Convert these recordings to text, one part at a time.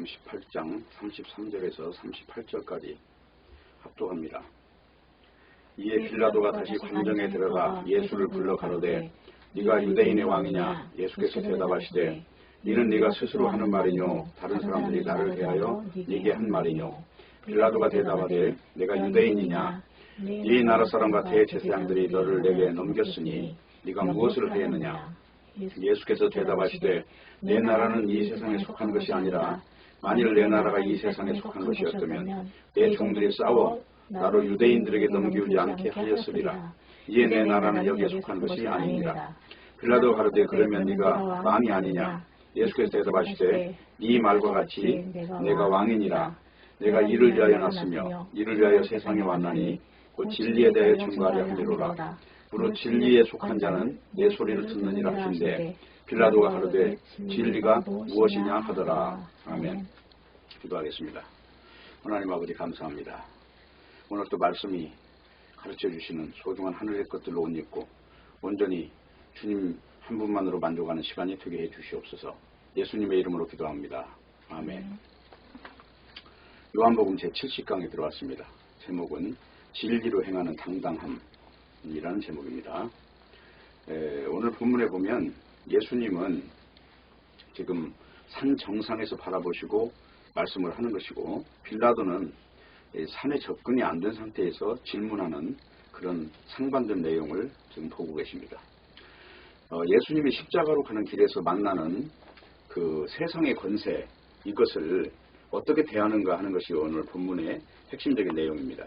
마태복음 18장 33절에서 38절까지 합독합니다. 이에 빌라도가 다시 관정에 들어가 예수를 불러 가로되 네가 유대인의 왕이냐? 예수께서 대답하시되 이는 네가 스스로 하는 말이뇨 다른 사람들이 나를 대하여 네게 한 말이뇨. 빌라도가 대답하되 내가 유대인이냐? 네 나라 사람과 대제사장들이 너를 내게 넘겼으니 네가 무엇을 하였느냐? 예수께서 대답하시되 내 나라는 이 세상에 속한 것이 아니라 만일 내 나라가 이 세상에 속한 것이었다면 내 종들이 싸워 나로 유대인들에게 넘기지 않게 하였으리라. 이에 내 나라는 여기에 속한 것이 아니니라. 빌라도 가로되 그러면 네가 왕이 아니냐? 예수께서 대답하시되 네 말과 같이 내가 왕이니라. 내가 이를 위하여 났으며 이를 위하여 세상에 왔나니 곧 진리에 대하여 증거하려 함이로라. 무릇 진리에 속한 자는 내 소리를 듣느니라 하신대 빌라도가 가로되 진리가 무엇이냐 하더라. 아멘. 기도하겠습니다. 하나님 아버지 감사합니다. 오늘 또 말씀이 가르쳐 주시는 소중한 하늘의 것들로 옷 입고 온전히 주님 한 분만으로 만족하는 시간이 되게 해 주시옵소서. 예수님의 이름으로 기도합니다. 아멘. 요한복음 제70강에 들어왔습니다. 제목은 진리로 행하는 당당함이라는 제목입니다. 오늘 본문에 보면 예수님은 지금 산 정상에서 바라보시고 말씀을 하는 것이고 빌라도는 산에 접근이 안 된 상태에서 질문하는 그런 상반된 내용을 지금 보고 계십니다. 예수님이 십자가로 가는 길에서 만나는 그 세상의 권세, 이것을 어떻게 대하는가 하는 것이 오늘 본문의 핵심적인 내용입니다.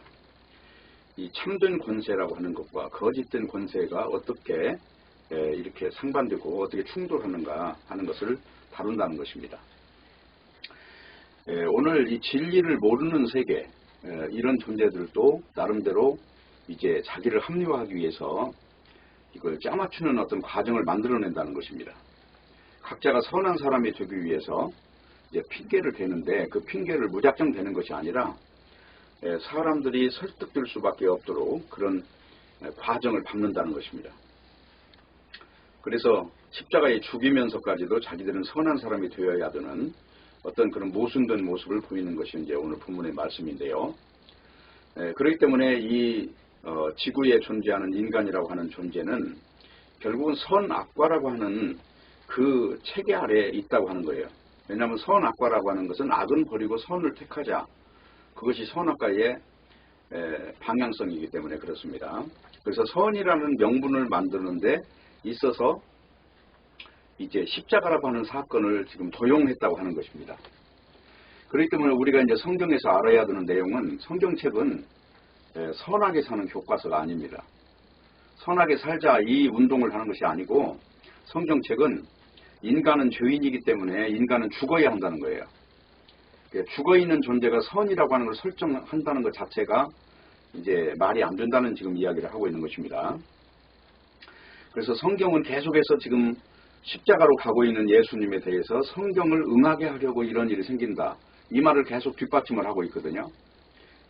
이 참된 권세라고 하는 것과 거짓된 권세가 어떻게 이렇게 상반되고 어떻게 충돌하는가 하는 것을 다룬다는 것입니다. 오늘 이 진리를 모르는 세계, 이런 존재들도 나름대로 이제 자기를 합리화하기 위해서 이걸 짜맞추는 어떤 과정을 만들어낸다는 것입니다. 각자가 선한 사람이 되기 위해서 이제 핑계를 대는데 그 핑계를 무작정 대는 것이 아니라 사람들이 설득될 수밖에 없도록 그런 과정을 밟는다는 것입니다. 그래서 십자가에 죽이면서까지도 자기들은 선한 사람이 되어야 되는 어떤 그런 모순된 모습을 보이는 것이 이제 오늘 본문의 말씀인데요. 그렇기 때문에 이 지구에 존재하는 인간이라고 하는 존재는 결국은 선악과라고 하는 그 체계 아래에 있다고 하는 거예요. 왜냐하면 선악과라고 하는 것은 악은 버리고 선을 택하자. 그것이 선악과의 방향성이기 때문에 그렇습니다. 그래서 선이라는 명분을 만드는데 있어서 이제 십자가라고 하는 사건을 지금 도용했다고 하는 것입니다. 그렇기 때문에 우리가 이제 성경에서 알아야 되는 내용은 성경책은 선하게 사는 교과서가 아닙니다. 선하게 살자 이 운동을 하는 것이 아니고 성경책은 인간은 죄인이기 때문에 인간은 죽어야 한다는 거예요. 죽어있는 존재가 선이라고 하는 걸 설정한다는 것 자체가 이제 말이 안 된다는 지금 이야기를 하고 있는 것입니다. 그래서 성경은 계속해서 지금 십자가로 가고 있는 예수님에 대해서 성경을 응하게 하려고 이런 일이 생긴다. 이 말을 계속 뒷받침을 하고 있거든요.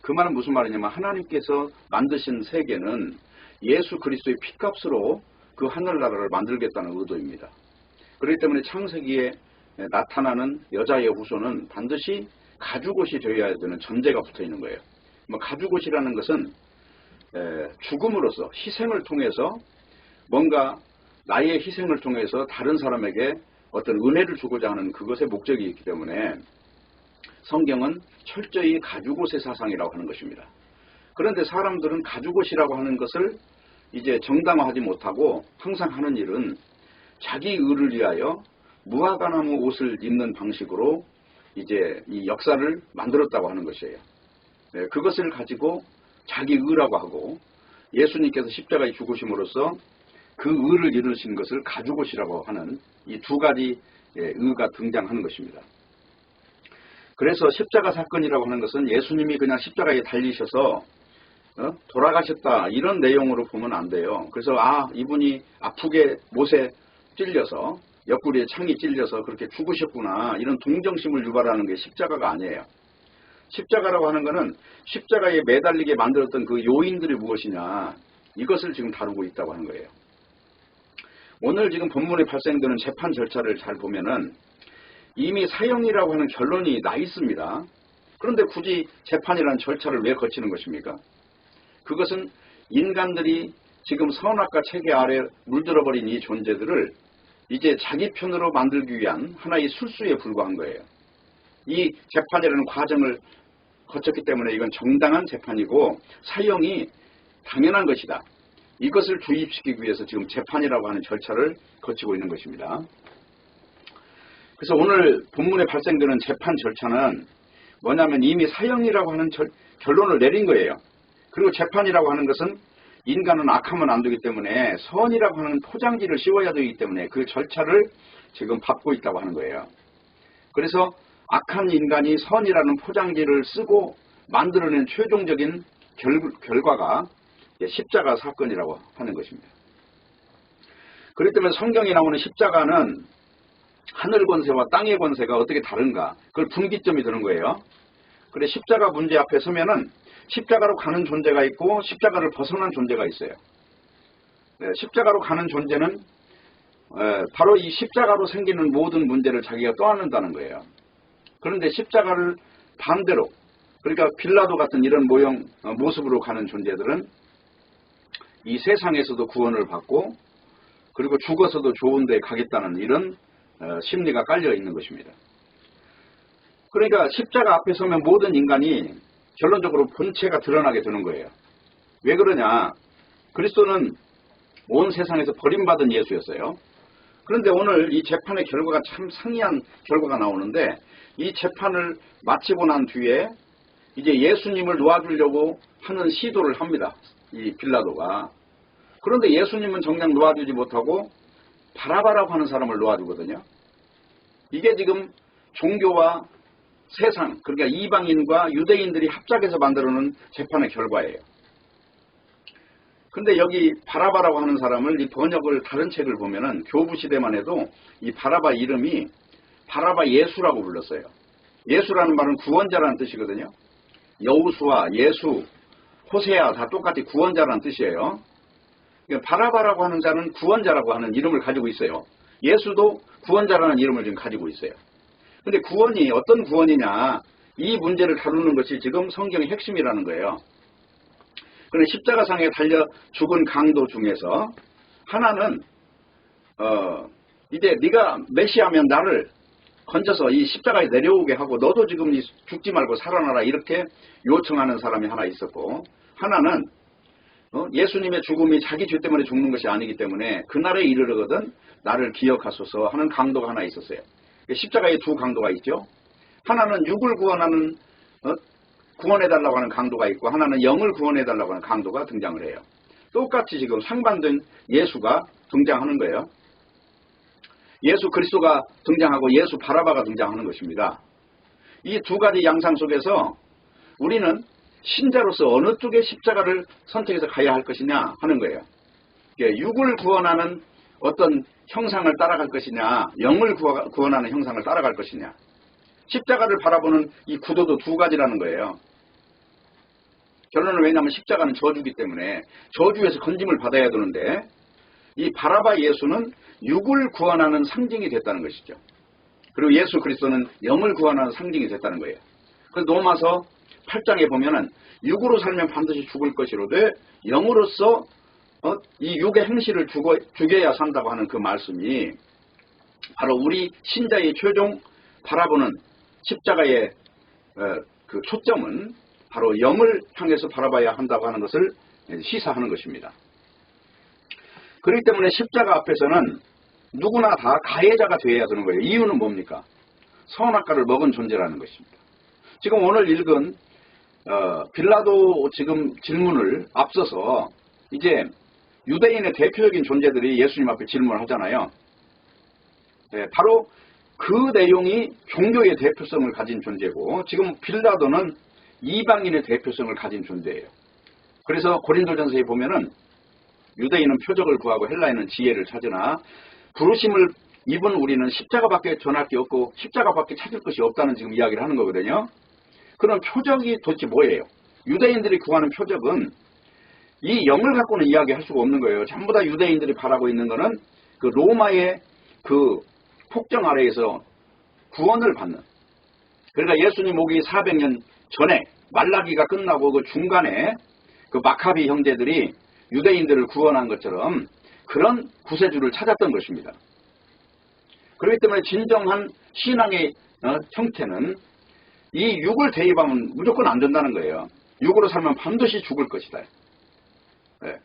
그 말은 무슨 말이냐면 하나님께서 만드신 세계는 예수 그리스도의 피값으로 그 하늘나라를 만들겠다는 의도입니다. 그렇기 때문에 창세기에 나타나는 여자의 후손은 반드시 가죽옷이 되어야 되는 전제가 붙어 있는 거예요. 가죽옷이라는 것은 죽음으로써 희생을 통해서 뭔가 나의 희생을 통해서 다른 사람에게 어떤 은혜를 주고자 하는 그것의 목적이 있기 때문에 성경은 철저히 가죽옷의 사상이라고 하는 것입니다. 그런데 사람들은 가죽옷이라고 하는 것을 이제 정당화하지 못하고 항상 하는 일은 자기 의를 위하여 무화과나무 옷을 입는 방식으로 이제 이 역사를 만들었다고 하는 것이에요. 그것을 가지고 자기 의라고 하고 예수님께서 십자가에 죽으심으로써 그 의를 이루신 것을 가죽옷이라고 하는 이 두 가지 의가 등장하는 것입니다. 그래서 십자가 사건이라고 하는 것은 예수님이 그냥 십자가에 달리셔서 돌아가셨다 이런 내용으로 보면 안 돼요. 그래서 이분이 아프게 못에 찔려서 옆구리에 창이 찔려서 그렇게 죽으셨구나 이런 동정심을 유발하는 게 십자가가 아니에요. 십자가라고 하는 것은 십자가에 매달리게 만들었던 그 요인들이 무엇이냐 이것을 지금 다루고 있다고 하는 거예요. 오늘 지금 본문에 발생되는 재판 절차를 잘 보면은 이미 사형이라고 하는 결론이 나 있습니다. 그런데 굳이 재판이라는 절차를 왜 거치는 것입니까? 그것은 인간들이 지금 선악과 체계 아래 물들어버린 이 존재들을 이제 자기 편으로 만들기 위한 하나의 술수에 불과한 거예요. 이 재판이라는 과정을 거쳤기 때문에 이건 정당한 재판이고 사형이 당연한 것이다. 이것을 주입시키기 위해서 지금 재판이라고 하는 절차를 거치고 있는 것입니다. 그래서 오늘 본문에 발생되는 재판 절차는 뭐냐면 이미 사형이라고 하는 결론을 내린 거예요. 그리고 재판이라고 하는 것은 인간은 악하면 안 되기 때문에 선이라고 하는 포장지를 씌워야 되기 때문에 그 절차를 지금 밟고 있다고 하는 거예요. 그래서 악한 인간이 선이라는 포장지를 쓰고 만들어낸 최종적인 결과가 십자가 사건이라고 하는 것입니다. 그렇기 때문에 성경에 나오는 십자가는 하늘 권세와 땅의 권세가 어떻게 다른가, 그걸 분기점이 되는 거예요. 그래 십자가 문제 앞에 서면은 십자가로 가는 존재가 있고 십자가를 벗어난 존재가 있어요. 십자가로 가는 존재는 바로 이 십자가로 생기는 모든 문제를 자기가 떠안는다는 거예요. 그런데 십자가를 반대로, 그러니까 빌라도 같은 이런 모습으로 가는 존재들은 이 세상에서도 구원을 받고 그리고 죽어서도 좋은 데 가겠다는 이런 심리가 깔려 있는 것입니다. 그러니까 십자가 앞에 서면 모든 인간이 결론적으로 본체가 드러나게 되는 거예요. 왜 그러냐? 그리스도는 온 세상에서 버림받은 예수였어요. 그런데 오늘 이 재판의 결과가 참 상이한 결과가 나오는데 이 재판을 마치고 난 뒤에 이제 예수님을 놓아주려고 하는 시도를 합니다. 이 빌라도가. 그런데 예수님은 정작 놓아주지 못하고 바라바라고 하는 사람을 놓아주거든요. 이게 지금 종교와 세상, 그러니까 이방인과 유대인들이 합작해서 만들어놓은 재판의 결과예요. 근데 여기 바라바라고 하는 사람을 이 번역을 다른 책을 보면은 교부 시대만 해도 이 바라바 이름이 바라바 예수라고 불렀어요. 예수라는 말은 구원자라는 뜻이거든요. 여우수아, 예수, 호세아 다 똑같이 구원자라는 뜻이에요. 그러니까 바라바라고 하는 자는 구원자라고 하는 이름을 가지고 있어요. 예수도 구원자라는 이름을 지금 가지고 있어요. 근데 구원이 어떤 구원이냐, 이 문제를 다루는 것이 지금 성경의 핵심이라는 거예요. 그런데 십자가상에 달려 죽은 강도 중에서 하나는 이제 네가 메시아면 나를 건져서 이 십자가에 내려오게 하고 너도 지금 죽지 말고 살아나라 이렇게 요청하는 사람이 하나 있었고, 하나는 예수님의 죽음이 자기 죄 때문에 죽는 것이 아니기 때문에 그날에 이르르거든 나를 기억하소서 하는 강도가 하나 있었어요. 십자가에 두 강도가 있죠. 하나는 육을 구원하는 구원해달라고 하는 강도가 있고 하나는 영을 구원해달라고 하는 강도가 등장을 해요. 똑같이 지금 상반된 예수가 등장하는 거예요. 예수 그리스도가 등장하고 예수 바라바가 등장하는 것입니다. 이 두 가지 양상 속에서 우리는 신자로서 어느 쪽의 십자가를 선택해서 가야 할 것이냐 하는 거예요. 육을 구원하는 어떤 형상을 따라갈 것이냐, 영을 구원하는 형상을 따라갈 것이냐. 십자가를 바라보는 이 구도도 두 가지라는 거예요. 결론은 왜냐하면 십자가는 저주기 때문에 저주에서 건짐을 받아야 되는데 이 바라바 예수는 육을 구원하는 상징이 됐다는 것이죠. 그리고 예수 그리스도는 영을 구원하는 상징이 됐다는 거예요. 그래서 로마서 8장에 보면은 육으로 살면 반드시 죽을 것이로되 영으로서 이 육의 행실을 죽여야 산다고 하는 그 말씀이 바로 우리 신자의 최종 바라보는 십자가의 그 초점은 바로 영을 향해서 바라봐야 한다고 하는 것을 시사하는 것입니다. 그렇기 때문에 십자가 앞에서는 누구나 다 가해자가 되어야 되는 거예요. 이유는 뭡니까? 선악과를 먹은 존재라는 것입니다. 지금 오늘 읽은 빌라도 지금 질문을 앞서서 이제 유대인의 대표적인 존재들이 예수님 앞에 질문을 하잖아요. 바로 그 내용이 종교의 대표성을 가진 존재고 지금 빌라도는 이방인의 대표성을 가진 존재예요. 그래서 고린도전서에 보면은 유대인은 표적을 구하고 헬라인은 지혜를 찾으나 부르심을 입은 우리는 십자가밖에 전할 게 없고 십자가밖에 찾을 것이 없다는 지금 이야기를 하는 거거든요. 그럼 표적이 도대체 뭐예요? 유대인들이 구하는 표적은 이 영을 갖고는 이야기할 수가 없는 거예요. 전부 다 유대인들이 바라고 있는 거는 그 로마의 그 폭정 아래에서 구원을 받는. 그러니까 예수님 오기 400년 전에 말라기가 끝나고 그 중간에 그 마카비 형제들이 유대인들을 구원한 것처럼 그런 구세주를 찾았던 것입니다. 그렇기 때문에 진정한 신앙의 형태는 이 육을 대입하면 무조건 안 된다는 거예요. 육으로 살면 반드시 죽을 것이다.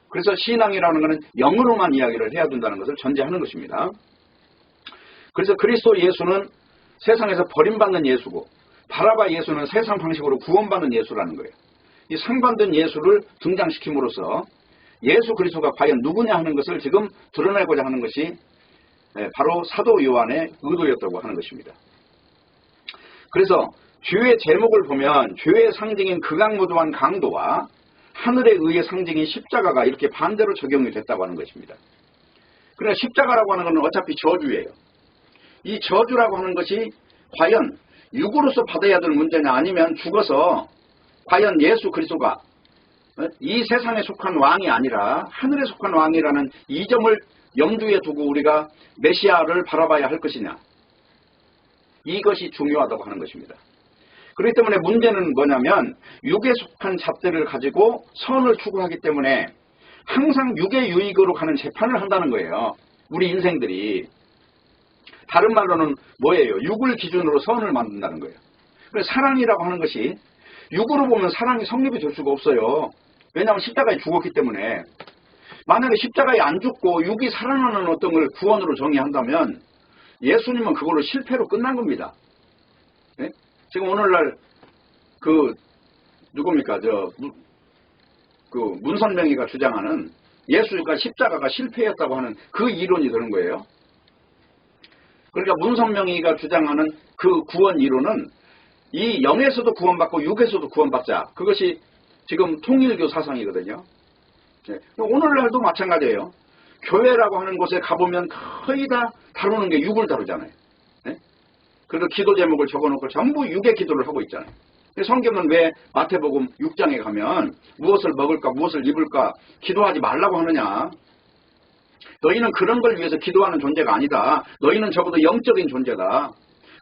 그래서 신앙이라는 것은 영으로만 이야기를 해야 된다는 것을 전제하는 것입니다. 그래서 그리스도 예수는 세상에서 버림받는 예수고 바라바 예수는 세상 방식으로 구원받는 예수라는 거예요. 이 상반된 예수를 등장시킴으로써 예수 그리스도가 과연 누구냐 하는 것을 지금 드러내고자 하는 것이 바로 사도 요한의 의도였다고 하는 것입니다. 그래서 죄의 제목을 보면 죄의 상징인 극악무도한 강도와 하늘의 의의 상징인 십자가가 이렇게 반대로 적용이 됐다고 하는 것입니다. 그러나 십자가라고 하는 것은 어차피 저주예요. 이 저주라고 하는 것이 과연 육으로서 받아야 될 문제냐 아니면 죽어서 과연 예수 그리스도가 이 세상에 속한 왕이 아니라 하늘에 속한 왕이라는 이 점을 염두에 두고 우리가 메시아를 바라봐야 할 것이냐. 이것이 중요하다고 하는 것입니다. 그렇기 때문에 문제는 뭐냐면 육에 속한 잣대를 가지고 선을 추구하기 때문에 항상 육의 유익으로 가는 재판을 한다는 거예요. 우리 인생들이. 다른 말로는 뭐예요? 육을 기준으로 선을 만든다는 거예요. 그래서 사랑이라고 하는 것이 육으로 보면 사랑이 성립이 될 수가 없어요. 왜냐하면 십자가에 죽었기 때문에. 만약에 십자가에 안 죽고 육이 살아나는 어떤 걸 구원으로 정의한다면 예수님은 그걸로 실패로 끝난 겁니다. 네? 지금 오늘날 누굽니까? 문선명이가 주장하는 예수가 십자가가 실패였다고 하는 그 이론이 되는 거예요. 그러니까 문선명이가 주장하는 그 구원 이론은 이 영에서도 구원받고 육에서도 구원받자. 그것이 지금 통일교 사상이거든요. 네. 오늘날도 마찬가지예요. 교회라고 하는 곳에 가보면 거의 다 다루는 게 육을 다루잖아요. 네? 그래서 기도 제목을 적어놓고 전부 육의 기도를 하고 있잖아요. 성경은 왜 마태복음 6장에 가면 무엇을 먹을까 무엇을 입을까 기도하지 말라고 하느냐. 너희는 그런 걸 위해서 기도하는 존재가 아니다. 너희는 적어도 영적인 존재다.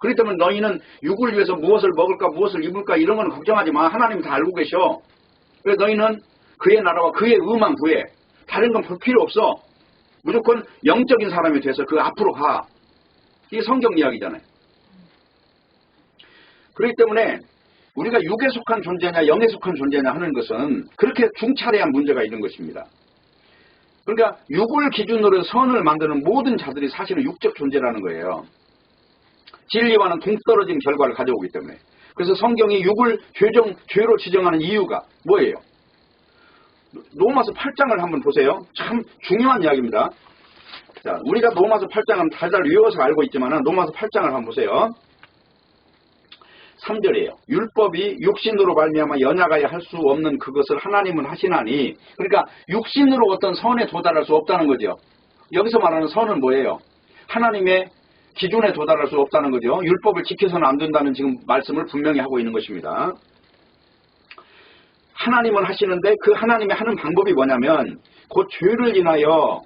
그렇기 때문에 너희는 육을 위해서 무엇을 먹을까 무엇을 입을까 이런 건 걱정하지 마. 하나님이 다 알고 계셔. 그래서 너희는 그의 나라와 그의 의만 구해. 다른 건 볼 필요 없어. 무조건 영적인 사람이 돼서 그 앞으로 가. 이게 성경 이야기잖아요. 그렇기 때문에 우리가 육에 속한 존재냐 영에 속한 존재냐 하는 것은 그렇게 중차대한 문제가 있는 것입니다. 그러니까 육을 기준으로 선을 만드는 모든 자들이 사실은 육적 존재라는 거예요. 진리와는 동떨어진 결과를 가져오기 때문에. 그래서 성경이 육을 죄로 지정하는 이유가 뭐예요? 로마서 8장을 한번 보세요. 참 중요한 이야기입니다. 자, 우리가 로마서 8장은 달달 외워서 알고 있지만 로마서 8장을 한번 보세요. 3절이에요. 율법이 육신으로 말미암아 연약하여 할 수 없는 그것을 하나님은 하시나니. 그러니까 육신으로 어떤 선에 도달할 수 없다는 거죠. 여기서 말하는 선은 뭐예요? 하나님의 기준에 도달할 수 없다는 거죠. 율법을 지켜서는 안 된다는 지금 말씀을 분명히 하고 있는 것입니다. 하나님은 하시는데 그 하나님이 하는 방법이 뭐냐면 곧 죄를 인하여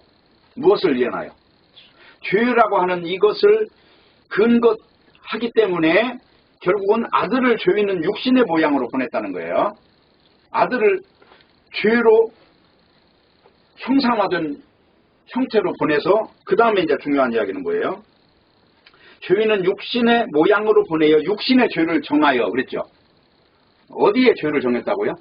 무엇을 인하여? 죄라고 하는 이것을 근거하기 때문에 결국은 아들을 죄 있는 육신의 모양으로 보냈다는 거예요. 아들을 죄로 형상화된 형태로 보내서 그 다음에 이제 중요한 이야기는 뭐예요? 죄 있는 육신의 모양으로 보내어 육신의 죄를 정하여 그랬죠. 어디에 죄를 정했다고요?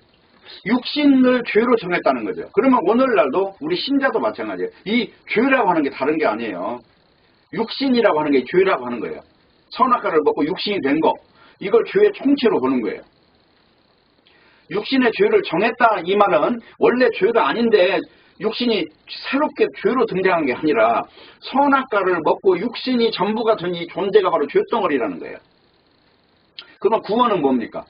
육신을 죄로 정했다는 거죠. 그러면 오늘날도 우리 신자도 마찬가지예요. 이 죄라고 하는 게 다른 게 아니에요. 육신이라고 하는 게 죄라고 하는 거예요. 선악과를 먹고 육신이 된 거. 이걸 죄의 총체로 보는 거예요. 육신의 죄를 정했다 이 말은 원래 죄가 아닌데 육신이 새롭게 죄로 등장한 게 아니라 선악과를 먹고 육신이 전부가 된 이 존재가 바로 죄덩어리라는 거예요. 그럼 구원은 뭡니까?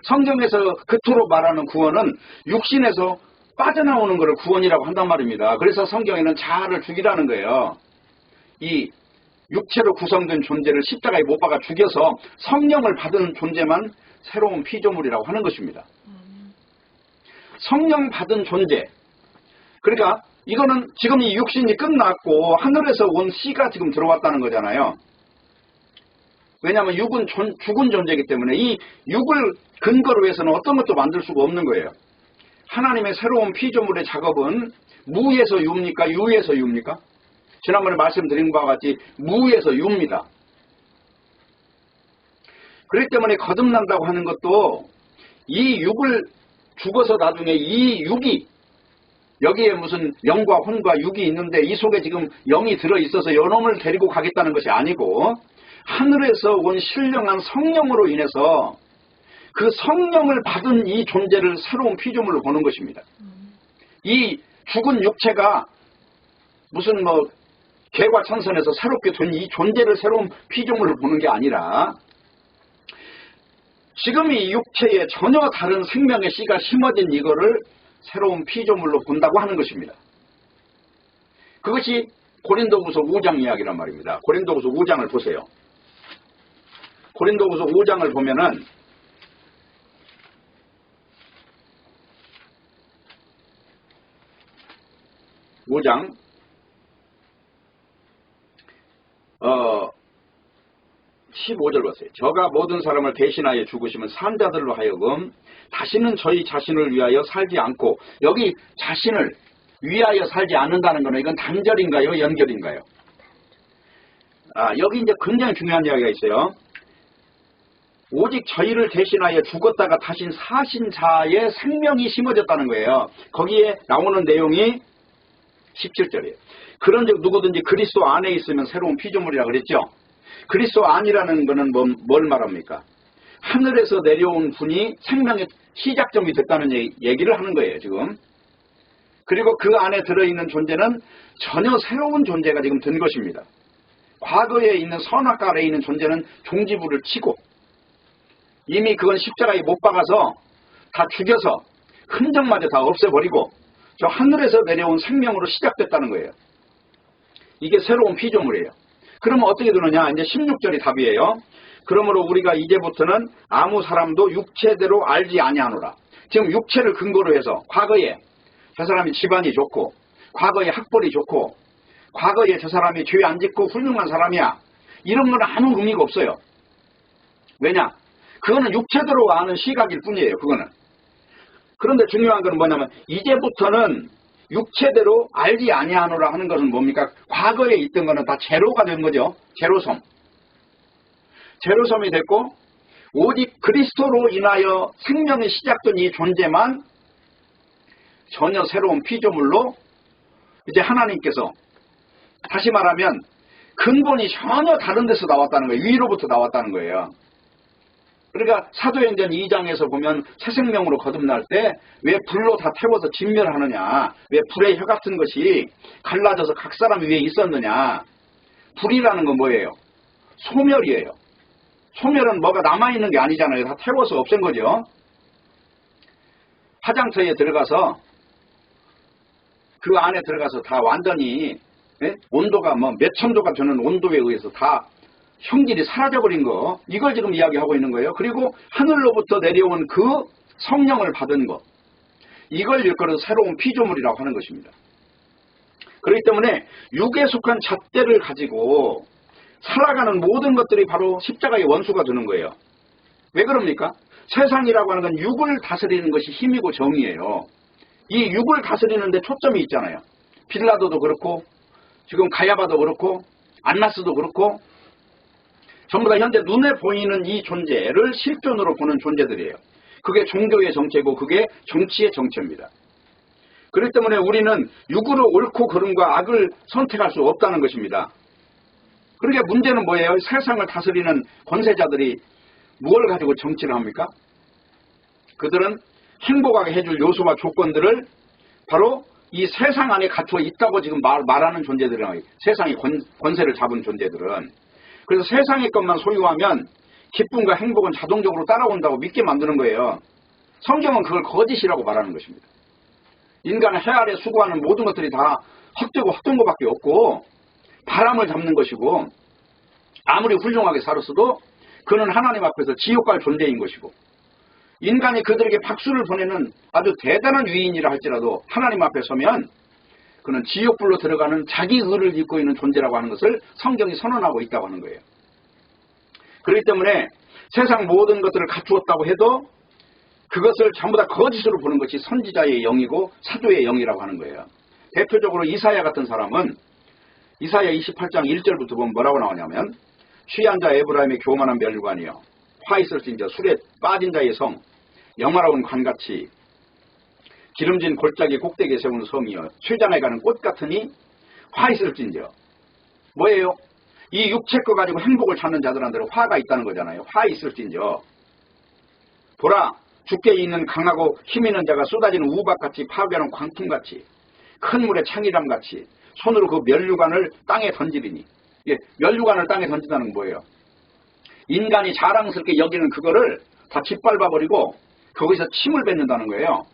성경에서 그토록 말하는 구원은 육신에서 빠져나오는 것을 구원이라고 한단 말입니다. 그래서 성경에는 자아를 죽이라는 거예요. 이 육체로 구성된 존재를 십자가에 못 박아 죽여서 성령을 받은 존재만 새로운 피조물이라고 하는 것입니다. 성령 받은 존재. 그러니까 이거는 지금 이 육신이 끝났고 하늘에서 온 씨가 지금 들어왔다는 거잖아요. 왜냐하면 육은 죽은 존재이기 때문에 이 육을 근거로 해서는 어떤 것도 만들 수가 없는 거예요. 하나님의 새로운 피조물의 작업은 무에서 유입니까? 유에서 유입니까? 지난번에 말씀드린 바와 같이 무에서 유입니다. 그렇기 때문에 거듭난다고 하는 것도 이 육을 죽어서 나중에 이 육이 여기에 무슨 영과 혼과 육이 있는데 이 속에 지금 영이 들어있어서 요놈을 데리고 가겠다는 것이 아니고 하늘에서 온 신령한 성령으로 인해서 그 성령을 받은 이 존재를 새로운 피조물로 보는 것입니다. 이 죽은 육체가 무슨 개과천선에서 새롭게 된 이 존재를 새로운 피조물로 보는 게 아니라 지금 이 육체에 전혀 다른 생명의 씨가 심어진 이거를 새로운 피조물로 본다고 하는 것입니다. 그것이 고린도후서 5장 이야기란 말입니다. 고린도후서 5장을 보세요. 고린도후서 5장을 보면은 5장 15절 보세요. 저가 모든 사람을 대신하여 죽으시면 산자들로 하여금 다시는 저희 자신을 위하여 살지 않고, 여기 자신을 위하여 살지 않는다는 것은 이건 단절인가요? 연결인가요? 여기 이제 굉장히 중요한 이야기가 있어요. 오직 저희를 대신하여 죽었다가 다시 사신 자의 생명이 심어졌다는 거예요. 거기에 나오는 내용이 17절이에요. 그런즉 누구든지 그리스도 안에 있으면 새로운 피조물이라 그랬죠. 그리스도 안이라는 것은 뭘 말합니까? 하늘에서 내려온 분이 생명의 시작점이 됐다는 얘기를 하는 거예요, 지금. 그리고 그 안에 들어있는 존재는 전혀 새로운 존재가 지금 된 것입니다. 과거에 있는 선악과 아래에 있는 존재는 종지부를 치고 이미 그건 십자가에 못 박아서 다 죽여서 흔적마저 다 없애버리고 저 하늘에서 내려온 생명으로 시작됐다는 거예요. 이게 새로운 피조물이에요. 그러면 어떻게 되느냐? 이제 16절이 답이에요. 그러므로 우리가 이제부터는 아무 사람도 육체대로 알지 아니하노라. 지금 육체를 근거로 해서 과거에 저 사람이 집안이 좋고 과거에 학벌이 좋고 과거에 저 사람이 죄 안 짓고 훌륭한 사람이야, 이런 건 아무 의미가 없어요. 왜냐? 그거는 육체대로 아는 시각일 뿐이에요. 그거는. 그런데 중요한 건 뭐냐면 이제부터는 육체대로 알지 아니하노라 하는 것은 뭡니까? 과거에 있던 거는 다 제로가 된 거죠. 제로섬. 제로섬이 됐고 오직 그리스도로 인하여 생명이 시작된 이 존재만 전혀 새로운 피조물로 이제 하나님께서, 다시 말하면 근본이 전혀 다른 데서 나왔다는 거예요. 위로부터 나왔다는 거예요. 그러니까 사도행전 2장에서 보면 새 생명으로 거듭날 때 왜 불로 다 태워서 진멸하느냐, 왜 불의 혀 같은 것이 갈라져서 각 사람 위에 있었느냐. 불이라는 건 뭐예요? 소멸이에요. 소멸은 뭐가 남아있는 게 아니잖아요. 다 태워서 없앤 거죠. 화장터에 들어가서 그 안에 들어가서 다 완전히 온도가 몇천 도가 되는 온도에 의해서 다 형질이 사라져버린 거, 이걸 지금 이야기하고 있는 거예요. 그리고 하늘로부터 내려온 그 성령을 받은 것, 이걸 일컬어서 새로운 피조물이라고 하는 것입니다. 그렇기 때문에 육에 속한 잣대를 가지고 살아가는 모든 것들이 바로 십자가의 원수가 되는 거예요. 왜 그럽니까? 세상이라고 하는 건 육을 다스리는 것이 힘이고 정의예요. 이 육을 다스리는 데 초점이 있잖아요. 빌라도도 그렇고 지금 가야바도 그렇고 안나스도 그렇고 전부 다 현재 눈에 보이는 이 존재를 실존으로 보는 존재들이에요. 그게 종교의 정체고 그게 정치의 정체입니다. 그렇기 때문에 우리는 육으로 옳고 그름과 악을 선택할 수 없다는 것입니다. 그러니까 문제는 뭐예요? 세상을 다스리는 권세자들이 무엇을 가지고 정치를 합니까? 그들은 행복하게 해줄 요소와 조건들을 바로 이 세상 안에 갇혀 있다고 지금 말하는 존재들은, 세상의 권세를 잡은 존재들은. 그래서 세상의 것만 소유하면 기쁨과 행복은 자동적으로 따라온다고 믿게 만드는 거예요. 성경은 그걸 거짓이라고 말하는 것입니다. 인간은 해 아래 수고하는 모든 것들이 다 헛되고 헛된 것밖에 없고 바람을 잡는 것이고 아무리 훌륭하게 살았어도 그는 하나님 앞에서 지옥 갈 존재인 것이고, 인간이 그들에게 박수를 보내는 아주 대단한 위인이라 할지라도 하나님 앞에 서면 그는 지옥불로 들어가는 자기 의를 입고 있는 존재라고 하는 것을 성경이 선언하고 있다고 하는 거예요. 그렇기 때문에 세상 모든 것들을 갖추었다고 해도 그것을 전부 다 거짓으로 보는 것이 선지자의 영이고 사도의 영이라고 하는 거예요. 대표적으로 이사야 같은 사람은 이사야 28장 1절부터 보면 뭐라고 나오냐면 취한 자 에브라임의 교만한 멸류관이여 화 있을진저 술에 빠진 자의 성 영화로운 관같이 기름진 골짜기 꼭대기에 세우는 성이여 쇠장에 가는 꽃 같으니 화 있을진저 뭐예요? 이 육체 거 가지고 행복을 찾는 자들한테는 화가 있다는 거잖아요. 화 있을진저 보라 주께 있는 강하고 힘 있는 자가 쏟아지는 우박같이 파괴하는 광풍같이 큰 물의 창이람같이 손으로 그 멸류관을 땅에 던지리니 예, 멸류관을 땅에 던진다는 건 뭐예요? 인간이 자랑스럽게 여기는 그거를 다 짓밟아버리고 거기서 침을 뱉는다는 거예요.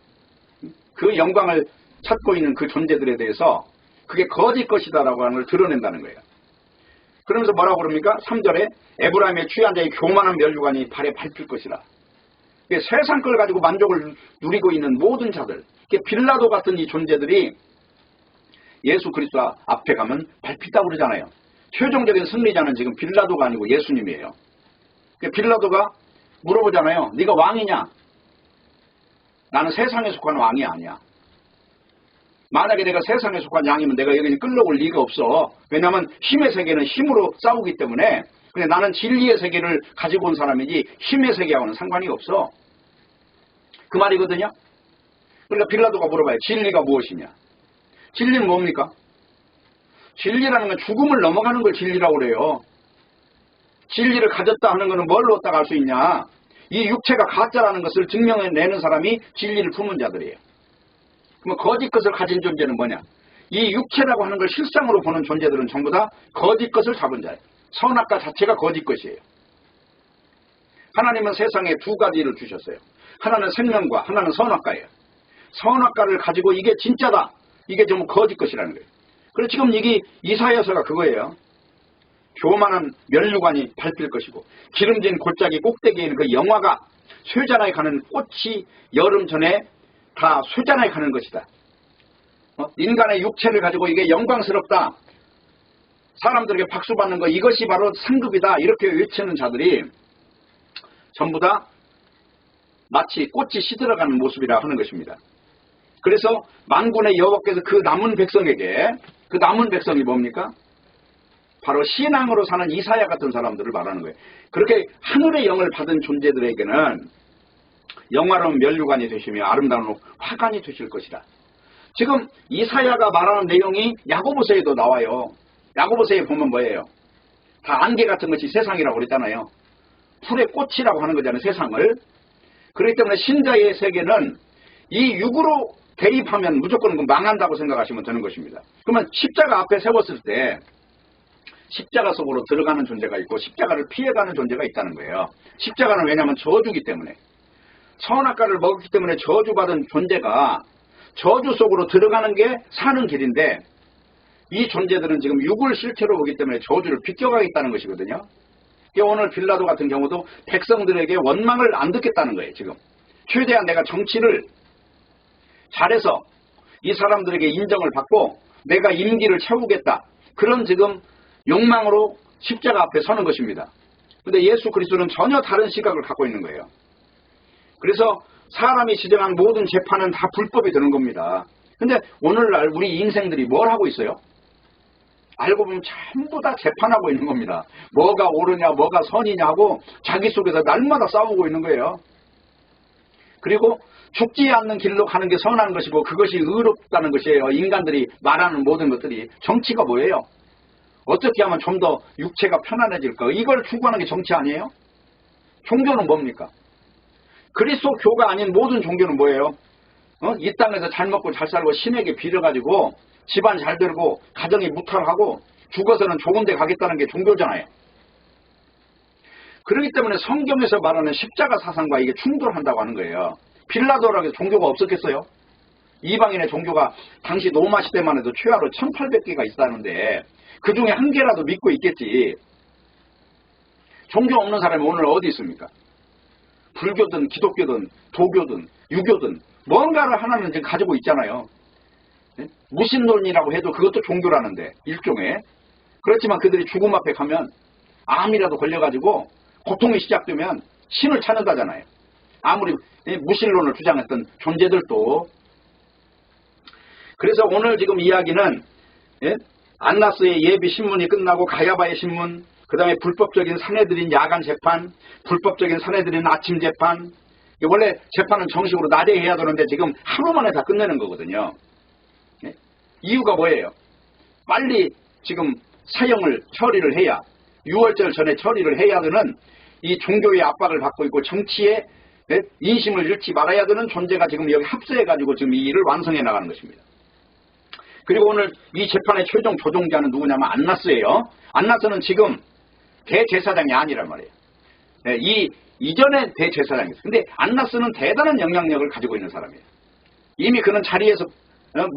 그 영광을 찾고 있는 그 존재들에 대해서 그게 거짓 것이다라고 하는 걸 드러낸다는 거예요. 그러면서 뭐라고 그럽니까? 3절에 에브라임의 취한 자의 교만한 멸류관이 발에 밟힐 것이라. 세상 걸 가지고 만족을 누리고 있는 모든 자들, 빌라도 같은 이 존재들이 예수 그리스도 앞에 가면 밟힌다고 그러잖아요. 최종적인 승리자는 지금 빌라도가 아니고 예수님이에요. 빌라도가 물어보잖아요. 네가 왕이냐? 나는 세상에 속한 왕이 아니야. 만약에 내가 세상에 속한 양이면 내가 여기 끌려올 리가 없어. 왜냐하면 힘의 세계는 힘으로 싸우기 때문에. 근데 나는 진리의 세계를 가지고 온 사람이지 힘의 세계하고는 상관이 없어. 그 말이거든요. 그러니까 빌라도가 물어봐요. 진리가 무엇이냐? 진리는 뭡니까? 진리라는 건 죽음을 넘어가는 걸 진리라고 그래요. 진리를 가졌다 하는 것은 뭘로 얻다가 할 수 있냐? 이 육체가 가짜라는 것을 증명해내는 사람이 진리를 품은 자들이에요. 그럼 거짓 것을 가진 존재는 뭐냐? 이 육체라고 하는 걸 실상으로 보는 존재들은 전부 다 거짓 것을 잡은 자예요. 선악과 자체가 거짓 것이에요. 하나님은 세상에 두 가지를 주셨어요. 하나는 생명과 하나는 선악과예요. 선악과를 가지고 이게 진짜다. 이게 전부 거짓 것이라는 거예요. 그래서 지금 이게 이사야서가 그거예요. 교만한 멸류관이 밟힐 것이고 기름진 골짜기 꼭대기에 있는 그 영화가 쇠잔하에 가는 꽃이 여름 전에 다 쇠잔하에 가는 것이다. 인간의 육체를 가지고 이게 영광스럽다. 사람들에게 박수 받는 거 이것이 바로 상급이다. 이렇게 외치는 자들이 전부 다 마치 꽃이 시들어가는 모습이라 하는 것입니다. 그래서 만군의 여호와께서 그 남은 백성에게 그 남은 백성이 뭡니까? 바로 신앙으로 사는 이사야 같은 사람들을 말하는 거예요. 그렇게 하늘의 영을 받은 존재들에게는 영화로운 멸류관이 되시며 아름다운 화관이 되실 것이다. 지금 이사야가 말하는 내용이 야고보서에도 나와요. 야고보서에 보면 뭐예요? 다 안개 같은 것이 세상이라고 그랬잖아요. 풀의 꽃이라고 하는 거잖아요. 세상을. 그렇기 때문에 신자의 세계는 이 육으로 대입하면 무조건 망한다고 생각하시면 되는 것입니다. 그러면 십자가 앞에 세웠을 때 십자가 속으로 들어가는 존재가 있고 십자가를 피해가는 존재가 있다는 거예요. 십자가는 왜냐하면 저주기 때문에 선악과를 먹었기 때문에 저주받은 존재가 저주 속으로 들어가는 게 사는 길인데 이 존재들은 지금 육을 실체로 보기 때문에 저주를 비껴가겠다는 것이거든요. 오늘 빌라도 같은 경우도 백성들에게 원망을 안 듣겠다는 거예요. 지금 최대한 내가 정치를 잘해서 이 사람들에게 인정을 받고 내가 임기를 채우겠다. 그런 지금 욕망으로 십자가 앞에 서는 것입니다. 그런데 예수 그리스도는 전혀 다른 시각을 갖고 있는 거예요. 그래서 사람이 지정한 모든 재판은 다 불법이 되는 겁니다. 근데 오늘날 우리 인생들이 뭘 하고 있어요? 알고 보면 전부 다 재판하고 있는 겁니다. 뭐가 옳으냐 뭐가 선이냐 하고 자기 속에서 날마다 싸우고 있는 거예요. 그리고 죽지 않는 길로 가는 게 선한 것이고 그것이 의롭다는 것이에요. 인간들이 말하는 모든 것들이. 정치가 뭐예요? 어떻게 하면 좀 더 육체가 편안해질까? 이걸 추구하는 게 정치 아니에요? 종교는 뭡니까? 그리스도교가 아닌 모든 종교는 뭐예요? 이 땅에서 잘 먹고 잘 살고 신에게 빌어가지고 집안 잘 되고 가정이 무탈하고 죽어서는 좋은 데 가겠다는 게 종교잖아요. 그렇기 때문에 성경에서 말하는 십자가 사상과 이게 충돌한다고 하는 거예요. 빌라도라고 해서 종교가 없었겠어요? 이방인의 종교가 당시 로마 시대만 해도 최하로 1800개가 있다는데 그 중에 한 개라도 믿고 있겠지. 종교 없는 사람이 오늘 어디 있습니까? 불교든 기독교든 도교든 유교든 뭔가를 하나는 지금 가지고 있잖아요. 무신론이라고 해도 그것도 종교라는데 일종의. 그렇지만 그들이 죽음 앞에 가면 암이라도 걸려가지고 고통이 시작되면 신을 찾는다잖아요. 아무리 무신론을 주장했던 존재들도. 그래서 오늘 지금 이야기는 안나스의 예비 신문이 끝나고 가야바의 신문, 그 다음에 불법적인 사내들인 야간 재판, 불법적인 사내들인 아침 재판. 원래 재판은 정식으로 낮에 해야 되는데 지금 하루 만에 다 끝내는 거거든요. 이유가 뭐예요? 빨리 지금 사형을 처리를 해야, 6월절 전에 처리를 해야 되는 이 종교의 압박을 받고 있고 정치에 인심을 잃지 말아야 되는 존재가 지금 여기 합세해가지고 지금 이 일을 완성해 나가는 것입니다. 그리고 오늘 이 재판의 최종 조종자는 누구냐면 안나스예요. 안나스는 지금 대제사장이 아니란 말이에요. 이전에 대제사장이었어요. 근데 안나스는 대단한 영향력을 가지고 있는 사람이에요. 이미 그는 자리에서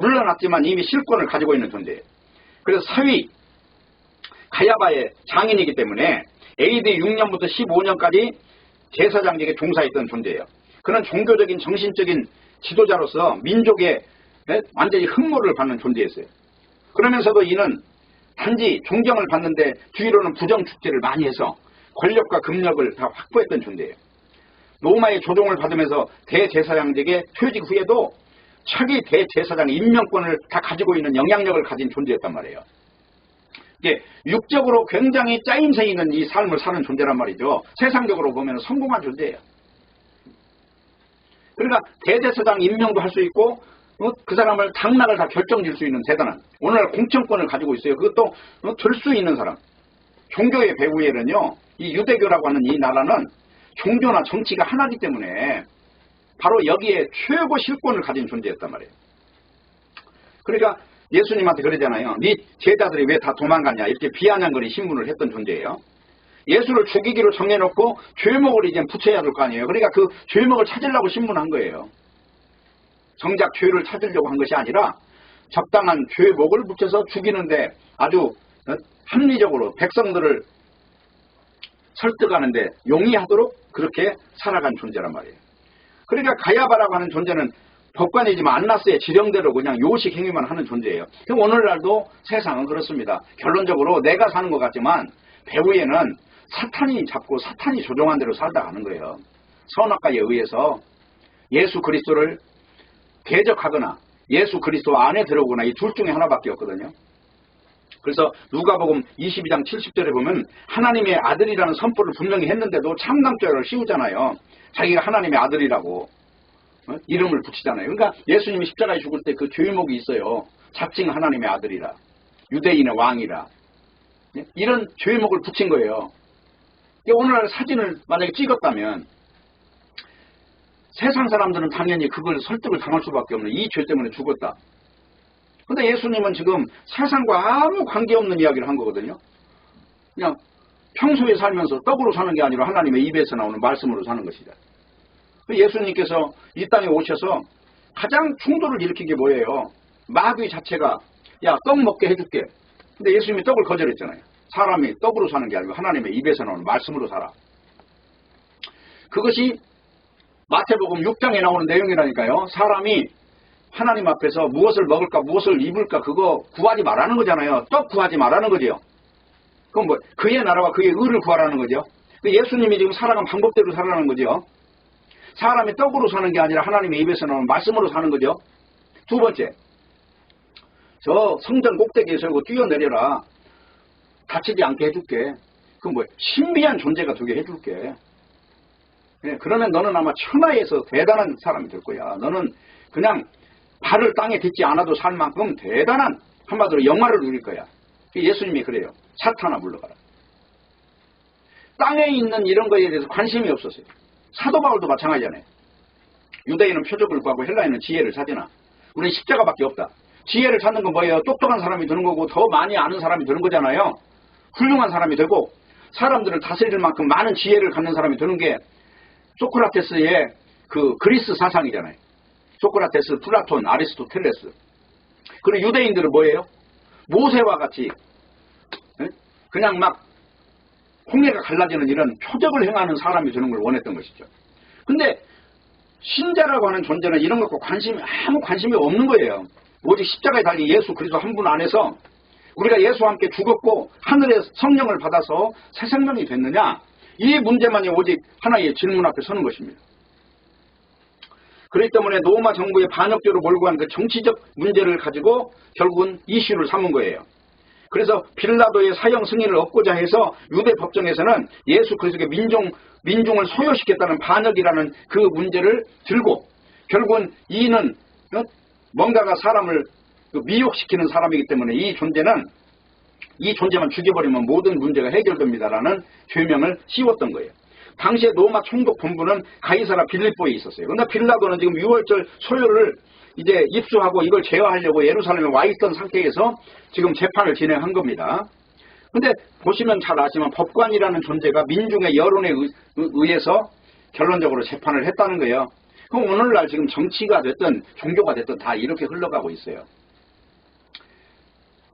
물러났지만 이미 실권을 가지고 있는 존재예요. 그래서 사위 가야바의 장인이기 때문에 AD 6년부터 15년까지 제사장직에 종사했던 존재예요. 그는 종교적인 정신적인 지도자로서 민족의 완전히 흠모를 받는 존재였어요. 그러면서도 이는 단지 존경을 받는데 뒤로는 부정축제를 많이 해서 권력과 금력을 다 확보했던 존재예요. 로마의 조종을 받으면서 대제사장직에 퇴직 후에도 차기 대제사장 임명권을 다 가지고 있는 영향력을 가진 존재였단 말이에요. 이게 육적으로 굉장히 짜임새 있는 이 삶을 사는 존재란 말이죠. 세상적으로 보면 성공한 존재예요. 그러니까 대제사장 임명도 할 수 있고 그 사람을 당락을 다 결정질 수 있는 대단한 오늘날 공천권을 가지고 있어요. 그것도 들 수 있는 사람. 종교의 배후에는요, 이 유대교라고 하는 이 나라는 종교나 정치가 하나이기 때문에 바로 여기에 최고 실권을 가진 존재였단 말이에요. 그러니까 예수님한테 그러잖아요. 네 제자들이 왜 다 도망갔냐 이렇게 비아냥거리 신문을 했던 존재예요. 예수를 죽이기로 정해놓고 죄목을 이제 붙여야 될 거 아니에요. 그러니까 그 죄목을 찾으려고 신문한 거예요. 정작 죄를 찾으려고 한 것이 아니라 적당한 죄목을 붙여서 죽이는데 아주 합리적으로 백성들을 설득하는데 용이하도록 그렇게 살아간 존재란 말이에요. 그러니까 가야바라고 하는 존재는 법관이지만 안나스의 지령대로 그냥 요식 행위만 하는 존재예요. 오늘날도 세상은 그렇습니다. 결론적으로 내가 사는 것 같지만 배후에는 사탄이 잡고 사탄이 조종한 대로 살다 가는 거예요. 선악과에 의해서 예수 그리스도를 대적하거나 예수 그리스도 안에 들어오거나 이 둘 중에 하나밖에 없거든요. 그래서 누가복음 22장 70절에 보면 하나님의 아들이라는 선포를 분명히 했는데도 참남죄를 씌우잖아요. 자기가 하나님의 아들이라고 이름을 붙이잖아요. 그러니까 예수님이 십자가에 죽을 때 그 죄목이 있어요. 자칭 하나님의 아들이라, 유대인의 왕이라, 이런 죄목을 붙인 거예요. 오늘날 사진을 만약에 찍었다면 세상 사람들은 당연히 그걸 설득을 당할 수밖에 없는 이 죄 때문에 죽었다. 근데 예수님은 지금 세상과 아무 관계없는 이야기를 한 거거든요. 그냥 평소에 살면서 떡으로 사는 게 아니라 하나님의 입에서 나오는 말씀으로 사는 것이다. 예수님께서 이 땅에 오셔서 가장 충돌을 일으킨 게 뭐예요? 마귀 자체가 야, 떡 먹게 해줄게. 근데 예수님이 떡을 거절했잖아요. 사람이 떡으로 사는 게 아니고 하나님의 입에서 나오는 말씀으로 살아. 그것이 마태복음 6장에 나오는 내용이라니까요. 사람이 하나님 앞에서 무엇을 먹을까 무엇을 입을까 그거 구하지 말라는 거잖아요. 떡 구하지 말라는 거죠. 그건 뭐 그의 나라와 그의 의를 구하라는 거죠. 예수님이 지금 살아간 방법대로 살아가는 거죠. 사람이 떡으로 사는 게 아니라 하나님의 입에서 나오는 말씀으로 사는 거죠. 두 번째, 저 성전 꼭대기에 서고 뛰어내려라. 다치지 않게 해줄게. 그건 뭐예요? 신비한 존재가 되게 해줄게. 그러면 너는 아마 천하에서 대단한 사람이 될 거야. 너는 그냥 발을 땅에 딛지 않아도 살 만큼 대단한 한마디로 영화를 누릴 거야. 예수님이 그래요. 사탄아 물러가라. 땅에 있는 이런 거에 대해서 관심이 없었어요. 사도 바울도 마찬가지잖아요. 유대인은 표적을 구하고 헬라인은 지혜를 찾으나 우리는 십자가밖에 없다. 지혜를 찾는 건 뭐예요? 똑똑한 사람이 되는 거고 더 많이 아는 사람이 되는 거잖아요. 훌륭한 사람이 되고 사람들을 다스릴 만큼 많은 지혜를 갖는 사람이 되는 게 소크라테스의 그 그리스 사상이잖아요. 소크라테스, 플라톤, 아리스토텔레스. 그리고 유대인들은 뭐예요? 모세와 같이 그냥 막 홍해가 갈라지는 이런 표적을 행하는 사람이 되는 걸 원했던 것이죠. 근데 신자라고 하는 존재는 이런 것과 아무 관심이 없는 거예요. 오직 십자가에 달린 예수 그리스도 한 분 안에서 우리가 예수와 함께 죽었고 하늘의 성령을 받아서 새 생명이 됐느냐, 이 문제만이 오직 하나의 질문 앞에 서는 것입니다. 그렇기 때문에 로마 정부의 반역죄로 몰고 간 그 정치적 문제를 가지고 결국은 이슈를 삼은 거예요. 그래서 빌라도의 사형 승인을 얻고자 해서 유대 법정에서는 예수 그리스도의 민중을 소요시켰다는 반역이라는 그 문제를 들고 결국은 이는 뭔가가 사람을 미혹시키는 사람이기 때문에 이 존재만 죽여버리면 모든 문제가 해결됩니다라는 죄명을 씌웠던 거예요. 당시에 로마 총독 본부는 가이사라 빌립보에 있었어요. 그런데 빌라도는 지금 6월절 소요를 이제 입수하고 이걸 제어하려고 예루살렘에 와 있던 상태에서 지금 재판을 진행한 겁니다. 근데 보시면 잘 아시지만 법관이라는 존재가 민중의 여론에 의해서 결론적으로 재판을 했다는 거예요. 그럼 오늘날 지금 정치가 됐든 종교가 됐든 다 이렇게 흘러가고 있어요.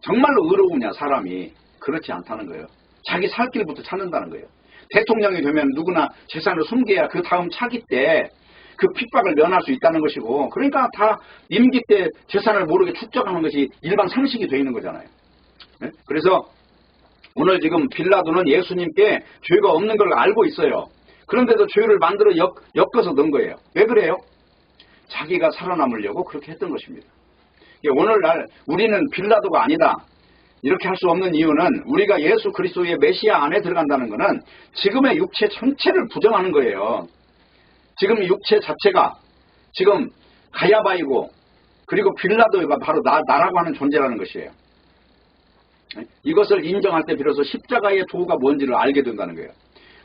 정말로 의로우냐 사람이. 그렇지 않다는 거예요. 자기 살 길부터 찾는다는 거예요. 대통령이 되면 누구나 재산을 숨겨야 그 다음 차기 때 그 핍박을 면할 수 있다는 것이고, 그러니까 다 임기 때 재산을 모르게 축적하는 것이 일반 상식이 되어 있는 거잖아요. 네? 그래서 오늘 지금 빌라도는 예수님께 죄가 없는 걸 알고 있어요. 그런데도 죄를 만들어 엮어서 넣은 거예요. 왜 그래요? 자기가 살아남으려고 그렇게 했던 것입니다. 오늘날 우리는 빌라도가 아니다 이렇게 할 수 없는 이유는 우리가 예수 그리스도의 메시아 안에 들어간다는 것은 지금의 육체 전체를 부정하는 거예요. 지금 육체 자체가 지금 가야바이고 그리고 빌라도가 바로 나라고 하는 존재라는 것이에요. 이것을 인정할 때 비로소 십자가의 도가 뭔지를 알게 된다는 거예요.